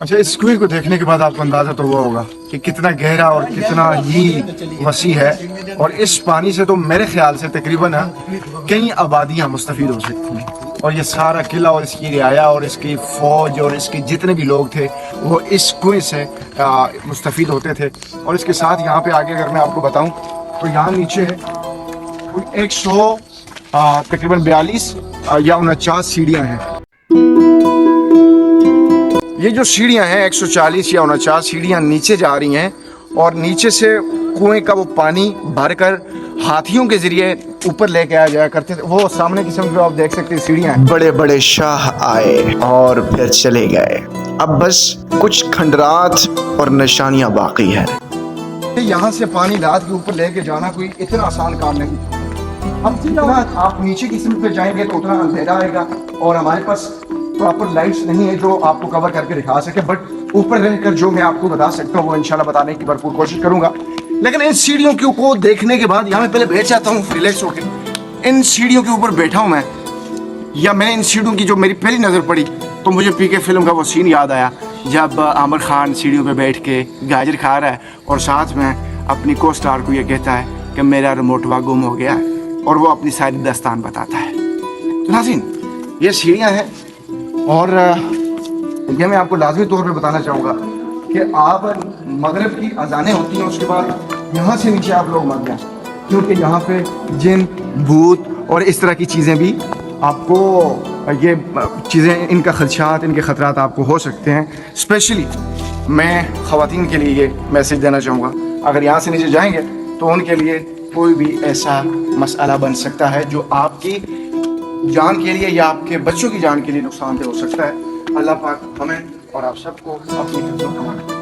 अच्छा, इस कुएं को देखने के बाद आपको अंदाजा तो हुआ होगा कि कितना गहरा और कितना ही वसी है, और इस पानी से तो मेरे ख्याल से तकरीबन कई आबादियाँ मुस्तफ़ीद हो सकती हैं। और ये सारा किला और इसकी रियाया और इसकी फ़ौज और इसके जितने भी लोग थे वो इस कुएं से मुस्तफ़ीद होते थे। और इसके साथ यहाँ पे आगे अगर मैं आपको बताऊँ तो यहाँ नीचे कोई 100 तकरीबन 42 या 49 सीढ़ियाँ हैं। ये जो सीढ़ियाँ हैं 140 या 49 सीढ़ियाँ नीचे जा रही हैं, और नीचे से कुएं का वो पानी भरकर हाथियों के जरिए ऊपर लेके आया जाया करते थे। वो सामने की किस्म आप देख सकते हैं सीढ़ियाँ हैं। बड़े बड़े शाह आए और फिर चले गए, अब बस कुछ खंडरात और निशानियां बाकी है। यहाँ से पानी रात के ऊपर लेके जाना कोई इतना आसान काम नहीं। अब जितना आप नीचे की सिम पे जाएंगे तो उतना अंधेरा आएगा, और हमारे पास प्रॉपर लाइट्स नहीं है जो आपको कवर करके दिखा सके, बट ऊपर रहकर जो मैं आपको बता सकता हूँ वो इंशाल्लाह बताने की भरपूर कोशिश करूंगा। लेकिन इन सीढ़ियों के को देखने के बाद यहाँ मैं पहले बैठ जाता हूँ रिलैक्स होकर। इन सीढ़ियों के ऊपर बैठा हूँ मैं, या मैंने इन सीढ़ियों की जो मेरी पहली नज़र पड़ी तो मुझे पीके फिल्म का वो सीन याद आया जब आमिर खान सीढ़ियों पे बैठ के गाजर खा रहा है और साथ में अपनी को स्टार को ये कहता है कि मेरा रिमोटवा गुम हो गया है, और वो अपनी सारी दास्तान बताता है। तो नाज़रीन, ये सीढ़ियाँ हैं, और ये मैं आपको लाजमी तौर पे बताना चाहूँगा कि आप मगरिब की अजानें होती हैं, उसके बाद यहाँ से नीचे आप लोग मत जाएं, क्योंकि यहाँ पे जिन, भूत और इस तरह की चीज़ें भी आपको, ये चीज़ें, इनका खदशात, इनके ख़तरात आपको हो सकते हैं। स्पेशली मैं ख़वातीन के लिए ये मैसेज देना चाहूँगा, अगर यहाँ से नीचे जाएंगे तो उनके लिए कोई भी ऐसा मसला बन सकता है जो आपकी जान के लिए या आपके बच्चों की जान के लिए नुकसानदेह हो सकता है। अल्लाह पाक हमें और आप सबको अपनी हिफ्ज़-ओ-अमान